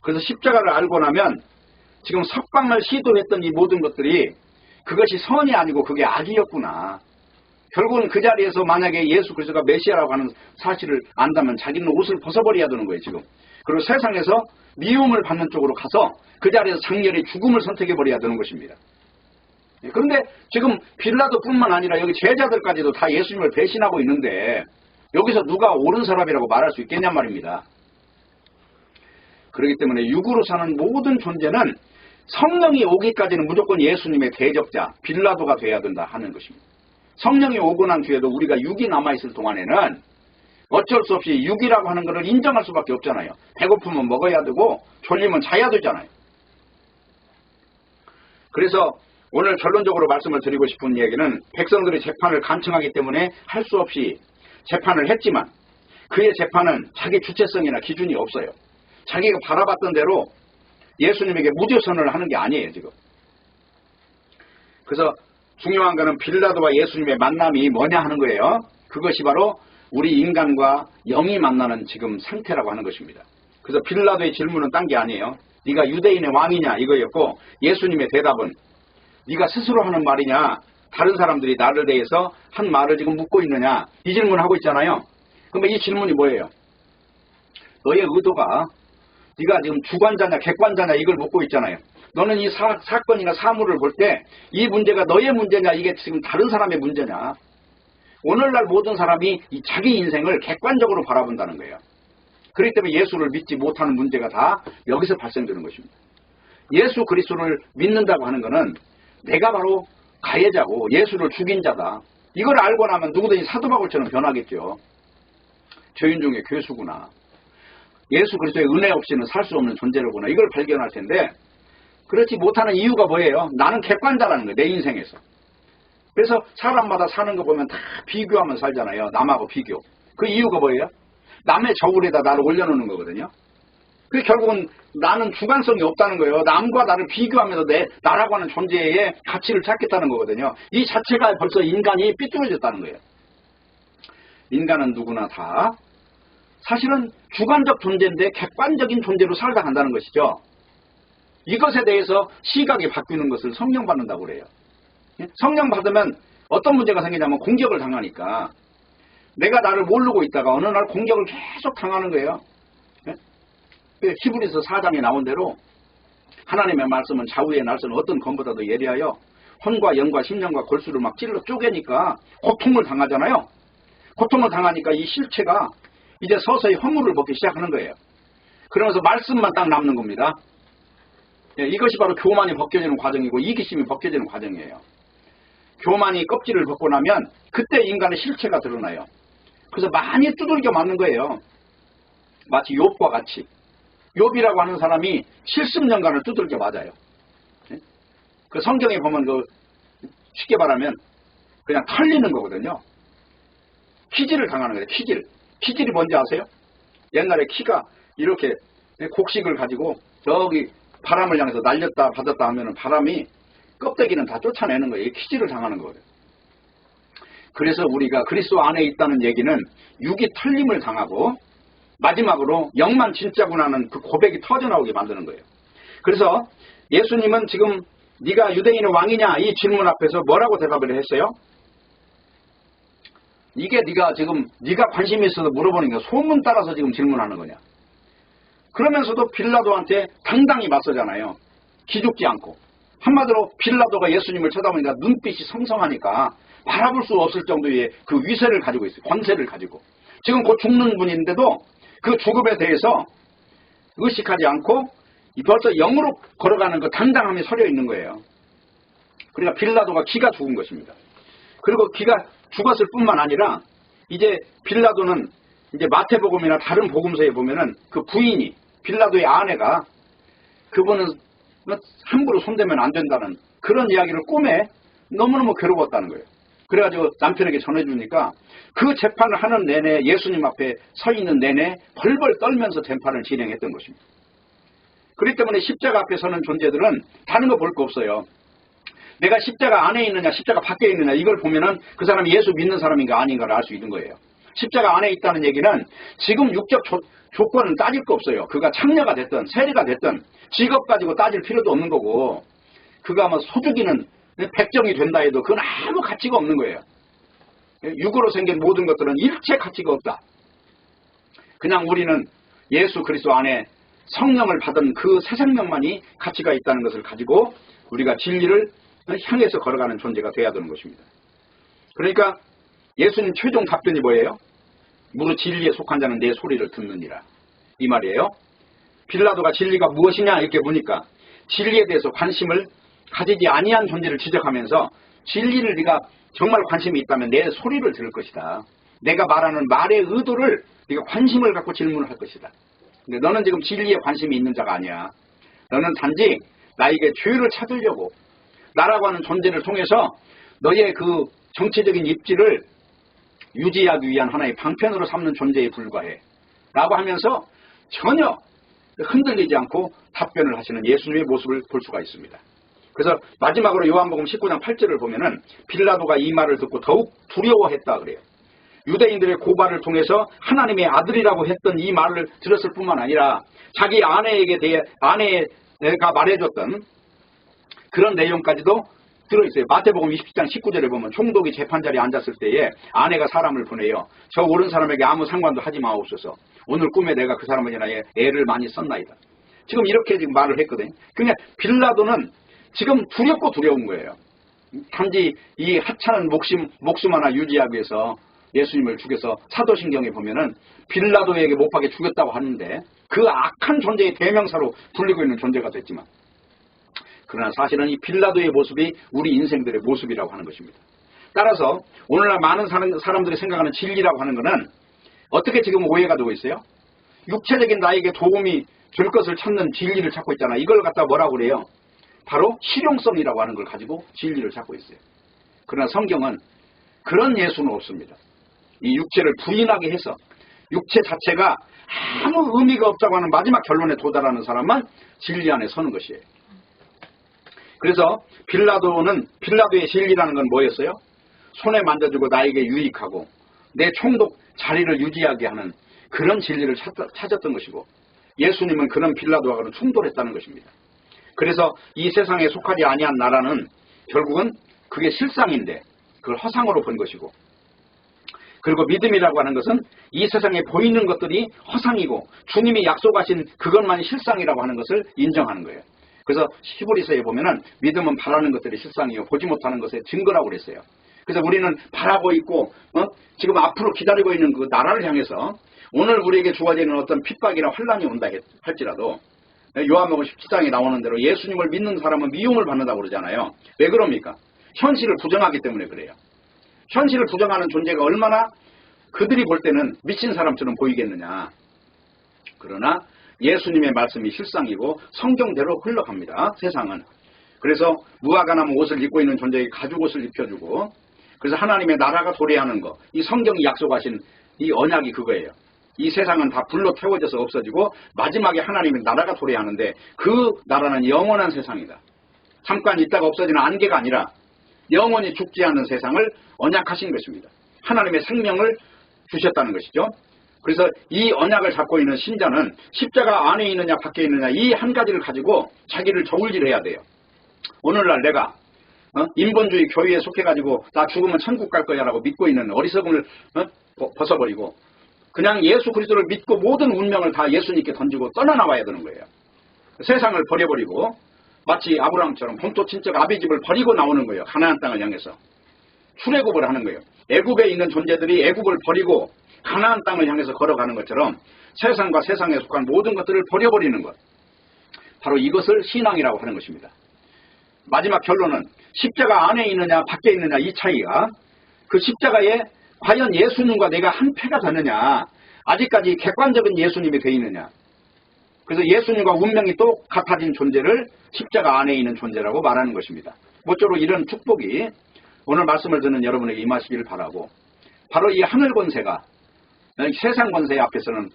그래서 십자가를 알고 나면 지금 석방을 시도했던 이 모든 것들이 그것이 선이 아니고 그게 악이었구나. 결국은 그 자리에서 만약에 예수 그리스도가 메시아라고 하는 사실을 안다면 자기는 옷을 벗어버려야 되는 거예요, 지금. 그리고 세상에서 미움을 받는 쪽으로 가서 그 자리에서 장렬히 죽음을 선택해버려야 되는 것입니다. 그런데 지금 빌라도뿐만 아니라 여기 제자들까지도 다 예수님을 배신하고 있는데 여기서 누가 옳은 사람이라고 말할 수 있겠냔 말입니다. 그렇기 때문에 육으로 사는 모든 존재는 성령이 오기까지는 무조건 예수님의 대적자, 빌라도가 돼야 된다 하는 것입니다. 성령이 오고 난 뒤에도 우리가 육이 남아있을 동안에는 어쩔 수 없이 육이라고 하는 것을 인정할 수밖에 없잖아요. 배고프면 먹어야 되고 졸리면 자야 되잖아요. 그래서 오늘 결론적으로 말씀을 드리고 싶은 얘기는 백성들의 재판을 간청하기 때문에 할 수 없이 재판을 했지만 그의 재판은 자기 주체성이나 기준이 없어요. 자기가 바라봤던 대로 예수님에게 무죄선언을 하는 게 아니에요, 지금. 그래서 중요한 것은 빌라도와 예수님의 만남이 뭐냐 하는 거예요. 그것이 바로 우리 인간과 영이 만나는 지금 상태라고 하는 것입니다. 그래서 빌라도의 질문은 딴 게 아니에요. 네가 유대인의 왕이냐 이거였고, 예수님의 대답은 네가 스스로 하는 말이냐 다른 사람들이 나를 대해서 한 말을 지금 묻고 있느냐 이 질문을 하고 있잖아요. 그러면 이 질문이 뭐예요? 너의 의도가 네가 지금 주관자냐 객관자냐 이걸 묻고 있잖아요. 너는 이 사건이나 사물을 볼 때 이 문제가 너의 문제냐 이게 지금 다른 사람의 문제냐. 오늘날 모든 사람이 이 자기 인생을 객관적으로 바라본다는 거예요. 그렇기 때문에 예수를 믿지 못하는 문제가 다 여기서 발생되는 것입니다. 예수 그리스도를 믿는다고 하는 것은 내가 바로 가해자고 예수를 죽인 자다. 이걸 알고 나면 누구든지 사도바울처럼 변하겠죠. 죄인 중에 괴수구나. 예수 그리스도의 은혜 없이는 살 수 없는 존재로구나. 이걸 발견할 텐데 그렇지 못하는 이유가 뭐예요? 나는 객관자라는 거예요. 내 인생에서. 그래서 사람마다 사는 거 보면 다 비교하면 살잖아요. 남하고 비교. 그 이유가 뭐예요? 남의 저울에다 나를 올려놓는 거거든요. 그래서 결국은 나는 주관성이 없다는 거예요. 남과 나를 비교하면서 나라고 하는 존재의 가치를 찾겠다는 거거든요. 이 자체가 벌써 인간이 삐뚤어졌다는 거예요. 인간은 누구나 다 사실은 주관적 존재인데 객관적인 존재로 살다 간다는 것이죠. 이것에 대해서 시각이 바뀌는 것을 성령 받는다고 그래요. 성령 받으면 어떤 문제가 생기냐면 공격을 당하니까 내가 나를 모르고 있다가 어느 날 공격을 계속 당하는 거예요. 히브리서 4장에 나온 대로 하나님의 말씀은 좌우의 날선 어떤 검보다도 예리하여 혼과 영과 심령과 골수를 막 찔러 쪼개니까 고통을 당하잖아요. 고통을 당하니까 이 실체가 이제 서서히 허물을 벗기 시작하는 거예요. 그러면서 말씀만 딱 남는 겁니다. 이것이 바로 교만이 벗겨지는 과정이고 이기심이 벗겨지는 과정이에요. 교만이 껍질을 벗고 나면 그때 인간의 실체가 드러나요. 그래서 많이 두들겨 맞는 거예요. 마치 욥과 같이. 욥이라고 하는 사람이 70년간을 두들겨 맞아요. 그 성경에 보면 그 쉽게 말하면 그냥 털리는 거거든요. 키질을 당하는 거예요. 키질. 키질이 뭔지 아세요? 옛날에 키가 이렇게 곡식을 가지고 저기 바람을 향해서 날렸다 받았다 하면은 바람이 껍데기는 다 쫓아내는 거예요. 키질을 당하는 거예요. 그래서 우리가 그리스도 안에 있다는 얘기는 육이 털림을 당하고 마지막으로 영만 진짜구나는 그 고백이 터져나오게 만드는 거예요. 그래서 예수님은 지금 네가 유대인의 왕이냐 이 질문 앞에서 뭐라고 대답을 했어요? 이게 네가 관심이 있어서 물어보는 게 소문 따라서 지금 질문하는 거냐. 그러면서도 빌라도한테 당당히 맞서잖아요. 기죽지 않고. 한마디로 빌라도가 예수님을 쳐다보니까 눈빛이 성성하니까 바라볼 수 없을 정도의 그 위세를 가지고 있어요. 권세를 가지고. 지금 곧 죽는 분인데도 그 죽음에 대해서 의식하지 않고 벌써 영으로 걸어가는 그 당당함이 서려 있는 거예요. 그러니까 빌라도가 기가 죽은 것입니다. 그리고 기가 죽었을 뿐만 아니라 이제 빌라도는 이제 마태복음이나 다른 복음서에 보면은 그 부인이 빌라도의 아내가 그분은 함부로 손대면 안 된다는 그런 이야기를 꿈에 너무너무 괴로웠다는 거예요. 그래가지고 남편에게 전해주니까 그 재판을 하는 내내 예수님 앞에 서 있는 내내 벌벌 떨면서 재판을 진행했던 것입니다. 그렇기 때문에 십자가 앞에 서는 존재들은 다른 거 볼 거 없어요. 내가 십자가 안에 있느냐 십자가 밖에 있느냐 이걸 보면은 그 사람이 예수 믿는 사람인가 아닌가를 알 수 있는 거예요. 십자가 안에 있다는 얘기는 지금 육적 조건은 따질 거 없어요. 그가 창녀가 됐든 세리가 됐든 직업 가지고 따질 필요도 없는 거고 그가 뭐 소주기는 백정이 된다 해도 그건 아무 가치가 없는 거예요. 육으로 생긴 모든 것들은 일체 가치가 없다. 그냥 우리는 예수 그리스도 안에 성령을 받은 그 새 생명만이 가치가 있다는 것을 가지고 우리가 진리를 향해서 걸어가는 존재가 돼야 되는 것입니다. 그러니까 예수님 최종 답변이 뭐예요? 무릇 진리에 속한 자는 내 소리를 듣느니라. 이 말이에요. 빌라도가 진리가 무엇이냐 이렇게 보니까 진리에 대해서 관심을 가지지 아니한 존재를 지적하면서 진리를 네가 정말 관심이 있다면 내 소리를 들을 것이다. 내가 말하는 말의 의도를 네가 관심을 갖고 질문을 할 것이다. 근데 너는 지금 진리에 관심이 있는 자가 아니야. 너는 단지 나에게 죄를 찾으려고 나라고 하는 존재를 통해서 너의 그 정치적인 입지를 유지하기 위한 하나의 방편으로 삼는 존재에 불과해. 라고 하면서 전혀 흔들리지 않고 답변을 하시는 예수님의 모습을 볼 수가 있습니다. 그래서 마지막으로 요한복음 19장 8절을 보면은 빌라도가 이 말을 듣고 더욱 두려워했다 그래요. 유대인들의 고발을 통해서 하나님의 아들이라고 했던 이 말을 들었을 뿐만 아니라 자기 아내에게 대해 아내가 말해줬던 그런 내용까지도 들어있어요. 마태복음 27장 19절에 보면 총독이 재판자리에 앉았을 때에 아내가 사람을 보내요. 저 옳은 사람에게 아무 상관도 하지 마옵소서. 오늘 꿈에 내가 그 사람에게나 애를 많이 썼나이다. 지금 이렇게 지금 말을 했거든요. 그러니까 빌라도는 지금 두렵고 두려운 거예요. 단지 이 하찮은 목숨 하나 유지하기 위해서 예수님을 죽여서 사도신경에 보면은 빌라도에게 못 박에 죽였다고 하는데 그 악한 존재의 대명사로 불리고 있는 존재가 됐지만 그러나 사실은 이 빌라도의 모습이 우리 인생들의 모습이라고 하는 것입니다. 따라서 오늘날 많은 사람들이 생각하는 진리라고 하는 것은 어떻게 지금 오해가 되고 있어요? 육체적인 나에게 도움이 될 것을 찾는 진리를 찾고 있잖아. 이걸 갖다 뭐라고 그래요? 바로 실용성이라고 하는 걸 가지고 진리를 찾고 있어요. 그러나 성경은 그런 예수는 없습니다. 이 육체를 부인하게 해서 육체 자체가 아무 의미가 없다고 하는 마지막 결론에 도달하는 사람만 진리 안에 서는 것이에요. 그래서 빌라도의 진리라는 건 뭐였어요? 손에 만져주고 나에게 유익하고 내 총독 자리를 유지하게 하는 그런 진리를 찾았던 것이고 예수님은 그런 빌라도와는 충돌했다는 것입니다. 그래서 이 세상에 속하지 아니한 나라는 결국은 그게 실상인데 그걸 허상으로 본 것이고 그리고 믿음이라고 하는 것은 이 세상에 보이는 것들이 허상이고 주님이 약속하신 그것만이 실상이라고 하는 것을 인정하는 거예요. 그래서 히브리서에 보면은 믿음은 바라는 것들이 실상이요 보지 못하는 것의 증거라고 그랬어요. 그래서 우리는 바라고 있고 지금 앞으로 기다리고 있는 그 나라를 향해서 오늘 우리에게 주어지는 어떤 핍박이나 환란이 온다 할지라도 요한복음 17장에 나오는 대로 예수님을 믿는 사람은 미움을 받는다고 그러잖아요. 왜 그럽니까? 현실을 부정하기 때문에 그래요. 현실을 부정하는 존재가 얼마나 그들이 볼 때는 미친 사람처럼 보이겠느냐. 그러나 예수님의 말씀이 실상이고 성경대로 흘러갑니다. 세상은. 그래서 무화과나무 옷을 입고 있는 존재에게 가죽옷을 입혀주고, 그래서 하나님의 나라가 도래하는 거, 이 성경이 약속하신 이 언약이 그거예요. 이 세상은 다 불로 태워져서 없어지고 마지막에 하나님의 나라가 도래하는데, 그 나라는 영원한 세상이다. 잠깐 있다가 없어지는 안개가 아니라 영원히 죽지 않는 세상을 언약하신 것입니다. 하나님의 생명을 주셨다는 것이죠. 그래서 이 언약을 잡고 있는 신자는 십자가 안에 있느냐 밖에 있느냐 이 한 가지를 가지고 자기를 저울질해야 돼요. 오늘날 내가 인본주의 교회에 속해가지고 나 죽으면 천국 갈 거야 라고 믿고 있는 어리석음을 벗어버리고 그냥 예수 그리스도를 믿고 모든 운명을 다 예수님께 던지고 떠나나와야 되는 거예요. 세상을 버려버리고 마치 아브라함처럼 본토 친척 아비집을 버리고 나오는 거예요. 가나안 땅을 향해서 출애굽을 하는 거예요. 애굽에 있는 존재들이 애굽을 버리고 가나안 땅을 향해서 걸어가는 것처럼 세상과 세상에 속한 모든 것들을 버려버리는 것, 바로 이것을 신앙이라고 하는 것입니다. 마지막 결론은 십자가 안에 있느냐 밖에 있느냐 이 차이가, 그 십자가에 과연 예수님과 내가 한 패가 되느냐, 아직까지 객관적인 예수님이 되어 있느냐. 그래서 예수님과 운명이 똑같아진 존재를 십자가 안에 있는 존재라고 말하는 것입니다. 모쪼록 이런 축복이 오늘 말씀을 듣는 여러분에게 임하시기를 바라고, 바로 이 하늘 권세가 세상 권세 앞에서는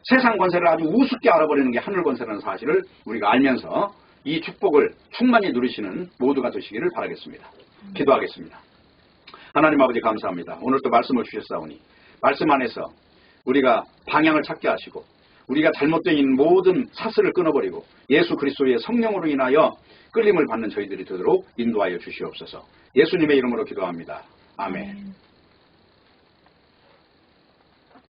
세상 권세를 아주 우습게 알아버리는 게 하늘 권세라는 사실을 우리가 알면서 이 축복을 충만히 누리시는 모두가 되시기를 바라겠습니다. 기도하겠습니다. 하나님 아버지 감사합니다. 오늘 또 말씀을 주셨사오니 말씀 안에서 우리가 방향을 찾게 하시고 우리가 잘못되어 있는 모든 사슬을 끊어버리고 예수 그리스도의 성령으로 인하여 끌림을 받는 저희들이 되도록 인도하여 주시옵소서. 예수님의 이름으로 기도합니다. 아멘.